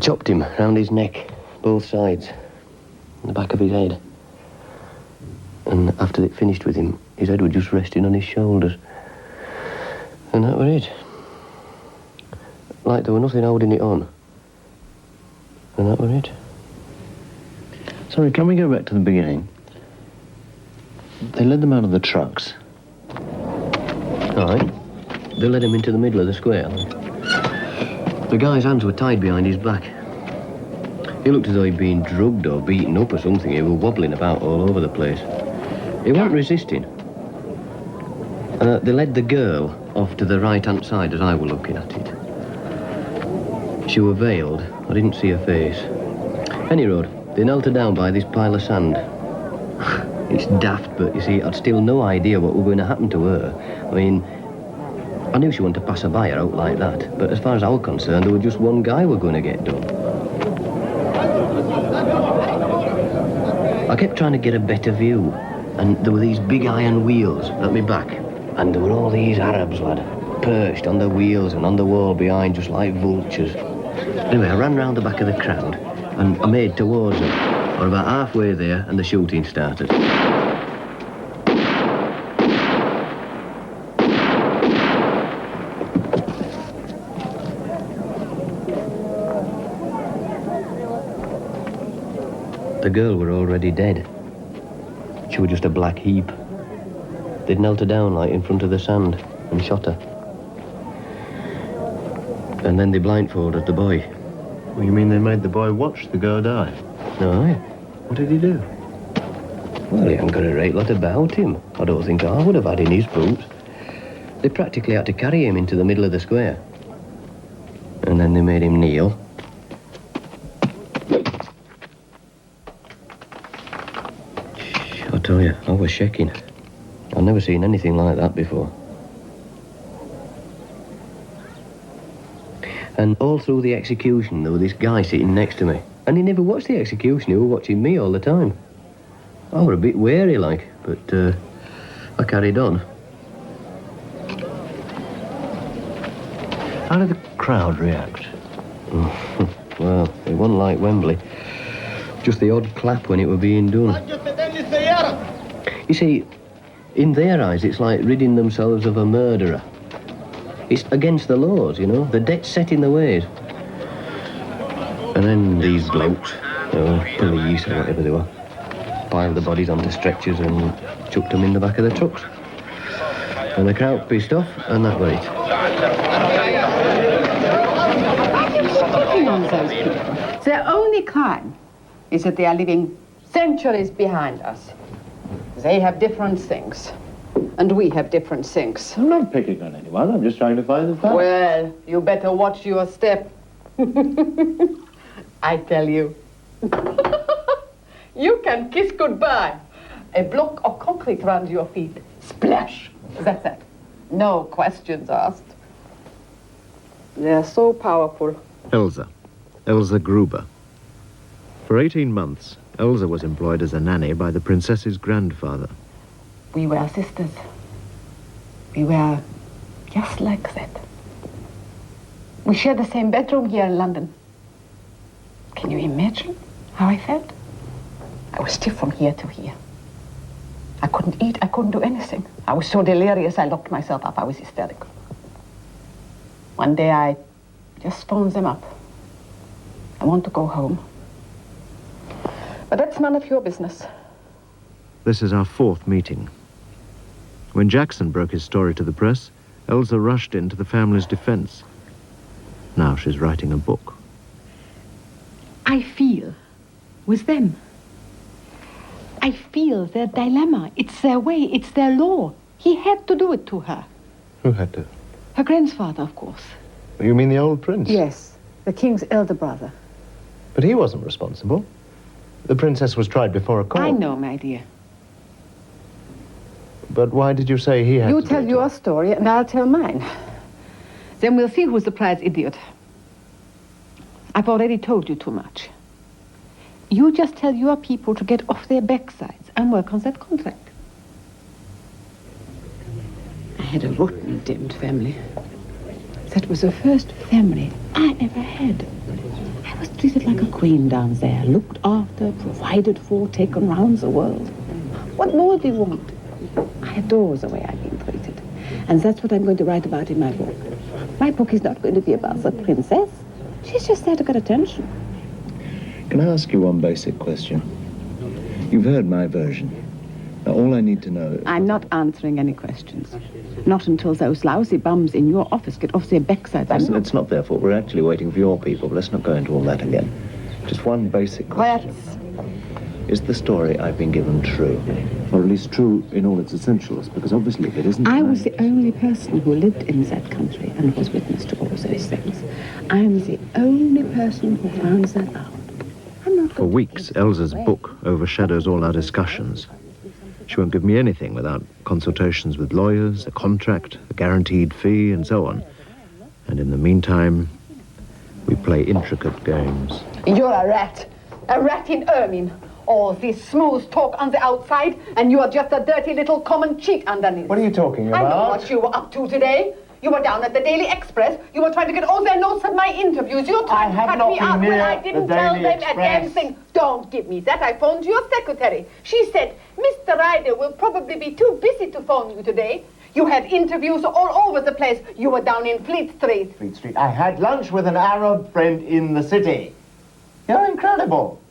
chopped him round his neck, both sides, in the back of his head. And after they'd finished with him, his head was just resting on his shoulders. And that was it. Like there was nothing holding it on. And that was it. Sorry, can we go back to the beginning? They led them out of the trucks. All right. They led him into the middle of the square. The guy's hands were tied behind his back. He looked as though he'd been drugged or beaten up or something. He was wobbling about all over the place. He wasn't resisting. They led the girl off to the right-hand side as I were looking at it. She was veiled. I didn't see her face. Any road, they knelt her down by this pile of sand. It's daft, but you see, I'd still no idea what was going to happen to her. I mean, I knew she wanted to pass her by her out like that, but as far as I was concerned, there was just one guy we're going to get done. I kept trying to get a better view, and there were these big iron wheels at my back, and there were all these Arabs, lad, perched on the wheels and on the wall behind, just like vultures. Anyway, I ran round the back of the crowd, and I made towards them. We were about halfway there, and the shooting started. The girl were already dead. She was just a black heap. They'd knelt her down, like, in front of the sand, and shot her. And then they blindfolded the boy. Well, you mean they made the boy watch the girl die? No. What did he do? Well, he hadn't got a great lot about him. I don't think I would have had in his boots. They practically had to carry him into the middle of the square. And then they made him kneel. I tell you, I was shaking. I've never seen anything like that before. And all through the execution, there was this guy sitting next to me. And he never watched the execution, he was watching me all the time. I was a bit wary, like, but I carried on. How did the crowd react? Well, it wasn't like Wembley. Just the odd clap when it were being done. You see, in their eyes, it's like ridding themselves of a murderer. It's against the laws, you know. The debt's set in the ways. And then these blokes, police or whatever they were, piled the bodies onto stretchers and chucked them in the back of the trucks. And the crowd pissed off, and that was it. Why are you picking on those people? Their only crime is that they are living centuries behind us. They have different things, and we have different things. I'm not picking on anyone, I'm just trying to find the facts. Well, you better watch your step. I tell you. You can kiss goodbye. A block of concrete around your feet. Splash. That's it. No questions asked. They're so powerful. Elsa Gruber. For 18 months, Elsa was employed as a nanny by the princess's grandfather. We were sisters. We were just like that. We shared the same bedroom here in London. Can you imagine how I felt? I was stiff from here to here. I couldn't eat, I couldn't do anything. I was so delirious, I locked myself up. I was hysterical. One day I just phoned them up. I want to go home. But that's none of your business. This is our 4th meeting. When Jackson broke his story to the press, Elsa rushed in to the family's defense. Now she's writing a book. I feel with them. I feel their dilemma. It's their way, it's their law. He had to do it to her. Who had to? Her grandfather, of course. You mean the old prince? Yes, the king's elder brother. But he wasn't responsible. The princess was tried before a court. I know, my dear. But why did you say he had You to tell do it? your story and I'll tell mine. Then we'll see who's the prize idiot. I've already told you too much. You just tell your people to get off their backsides and work on that contract. I had a rotten, damned family. That was the first family I ever had. I I was treated like a queen down there, looked after, provided for, taken round the world. What more do you want? I adore the way I've been treated. And that's what I'm going to write about in my book. My book is not going to be about the princess. She's just there to get attention. Can I ask you one basic question? You've heard my version. Now, all I need to know... I'm not answering any questions. Not until those lousy bums in your office get off their backsides. Listen, it's not their fault. We're actually waiting for your people. Let's not go into all that again. Just one basic question. Is the story I've been given true? Or at least true in all its essentials? Because obviously if it isn't... I was the only person who lived in that country and was witness to all those things. I'm the only person who found that out. For weeks, Elsa's book overshadows all our discussions. She won't give me anything without consultations with lawyers, a contract, a guaranteed fee, and so on. And in the meantime, we play intricate games. You're a rat in ermine. All this smooth talk on the outside, and you are just a dirty little common cheat underneath. What are you talking about? I know what you were up to today. You were down at the Daily Express. You were trying to get all their notes of my interviews. You're trying to cut me out when I didn't tell them a damn thing. Don't give me that. I phoned your secretary. She said, Mr. Ryder will probably be too busy to phone you today. You had interviews all over the place. You were down in Fleet Street. Fleet Street. I had lunch with an Arab friend in the city. You're incredible.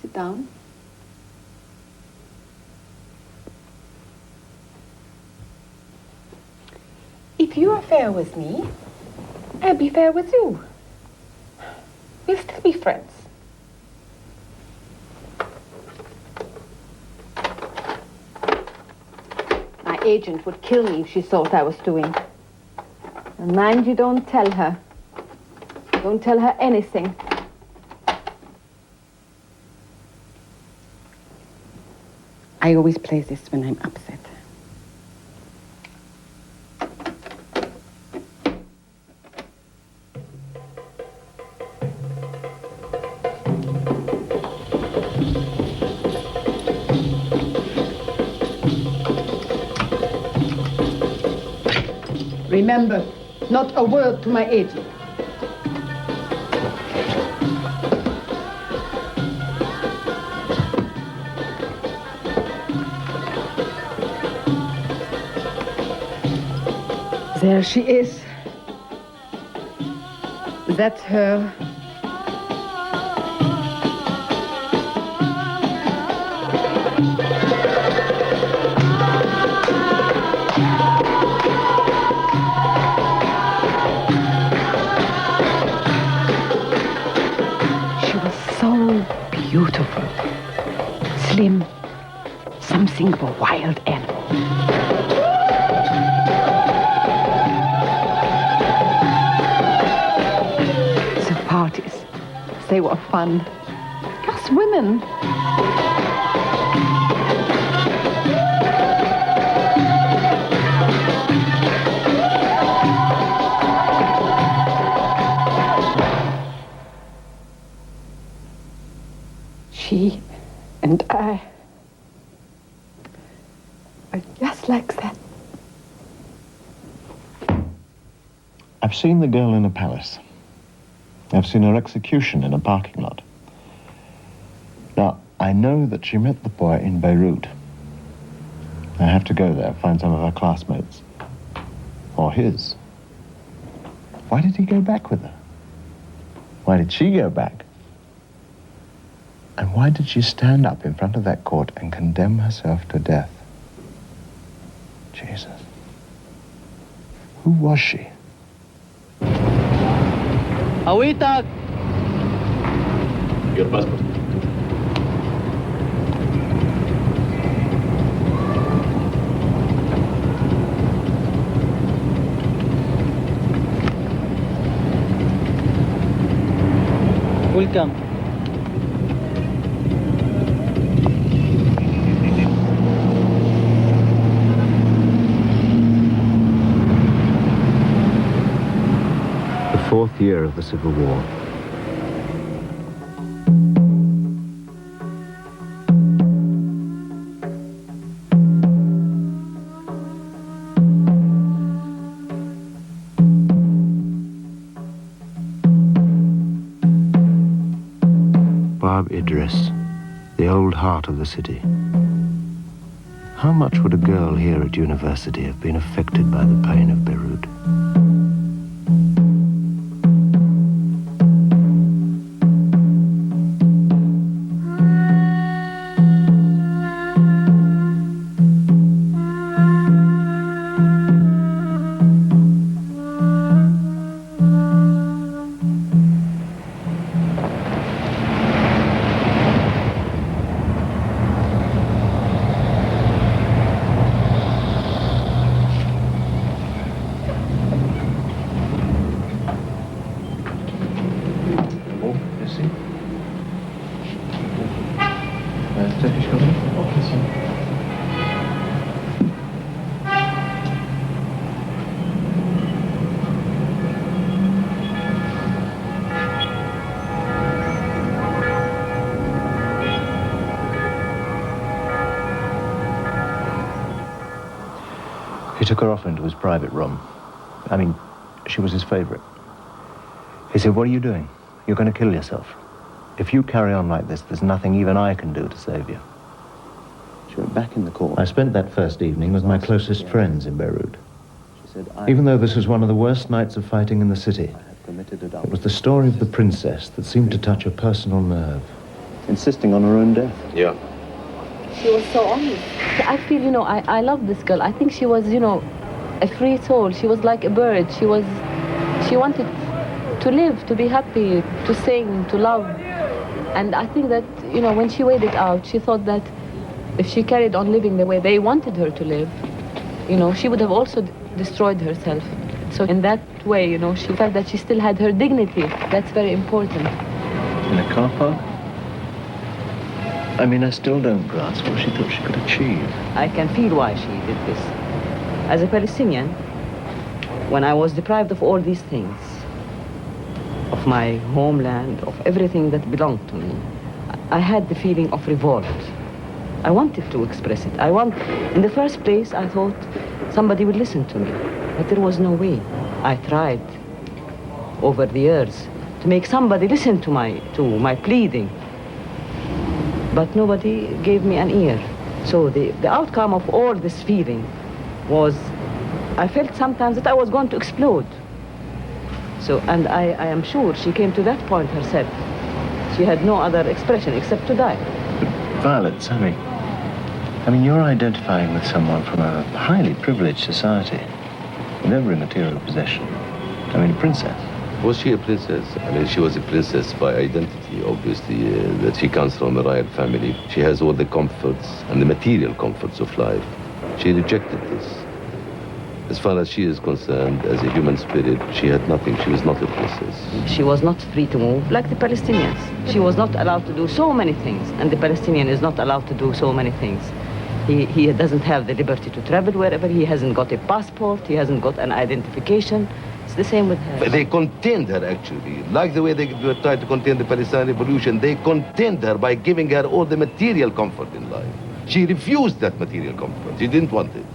Sit down. If you are fair with me, I'll be fair with you. We'll still be friends. My agent would kill me if she saw what I was doing. And mind you don't tell her. Don't tell her anything. I always play this when I'm upset. Remember, not a word to my agent. There she is. That's her. She was so beautiful, slim, something of a wild animal. Parties. They were fun. Just women. She and I are just like that. I've seen the girl in a palace. I've seen her execution in a parking lot. Now, I know that she met the boy in Beirut. I have to go there, find some of her classmates. Or his. Why did he go back with her? Why did she go back? And why did she stand up in front of that court and condemn herself to death? Jesus. Who was she? Awitag! Your passport. Welcome. The fourth year of the Civil War. Arab Idris, the old heart of the city. How much would a girl here at university have been affected by the pain of Beirut? He took her off into his private room. I mean, she was his favorite. He said, "What are you doing? You're going to kill yourself. If you carry on like this, there's nothing even I can do to save you." She went back in the court. I spent that first evening with my closest friends in Beirut. Even though this was one of the worst nights of fighting in the city, it was the story of the princess that seemed to touch a personal nerve. Insisting on her own death. Yeah. She was so honest. I feel, I love this girl. I think she was, a free soul. She was like a bird. She wanted to live, to be happy, to sing, to love. And I think that, when she weighed it out, she thought that if she carried on living the way they wanted her to live, she would have also destroyed herself. So in that way, she felt that she still had her dignity. That's very important. In a car park? I mean, I still don't grasp what she thought she could achieve. I can feel why she did this. As a Palestinian, when I was deprived of all these things, of my homeland, of everything that belonged to me, I had the feeling of revolt. I wanted to express it. In the first place, I thought somebody would listen to me, but there was no way. I tried over the years to make somebody listen to my pleading, but nobody gave me an ear. So the outcome of all this feeling was, I felt sometimes that I was going to explode. So, and I am sure she came to that point herself. She had no other expression except to die. But Violet, Sammy, I mean, you're identifying with someone from a highly privileged society, with every material possession. I mean, a princess. Was she a princess? I mean, she was a princess by identity, obviously, that she comes from a royal family. She has all the comforts and the material comforts of life. She rejected this. As far as she is concerned, as a human spirit, she had nothing. She was not a princess. She was not free to move like the Palestinians. She was not allowed to do so many things, and the Palestinian is not allowed to do so many things. He doesn't have the liberty to travel wherever. He hasn't got a passport. He hasn't got an identification. It's the same with her. But they contained her, actually. Like the way they were trying to contain the Palestinian revolution, they contained her by giving her all the material comfort in life. She refused that material comfort. She didn't want it.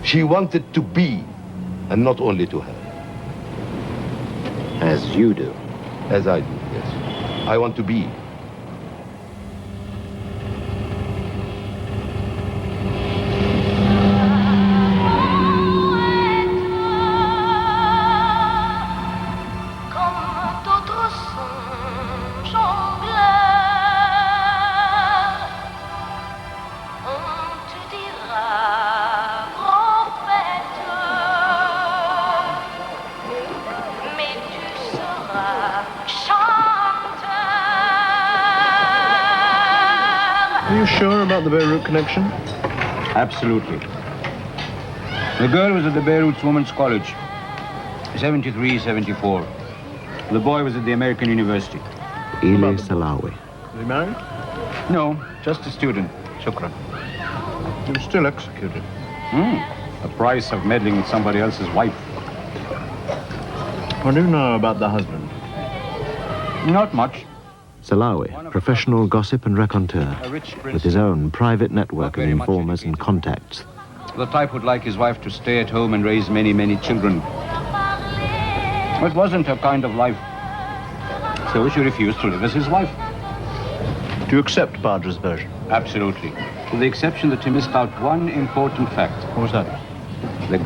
She wanted to be, and not only to have. As you do. As I do, yes. I want to be. Are you sure about the Beirut connection? Absolutely. The girl was at the Beirut Women's College, 73, 74. The boy was at the American University. Eli Salawi. Is he married? No, just a student. Shukran. He was still executed. The price of meddling with somebody else's wife. What do you know about the husband? Not much. Salawi, professional gossip and raconteur, with his own private network of informers and contacts. The type would like his wife to stay at home and raise many, many children. It wasn't her kind of life. So she refused to live as his wife. Do you accept Badra's version? Absolutely. With the exception that she missed out one important fact. What was that? The girl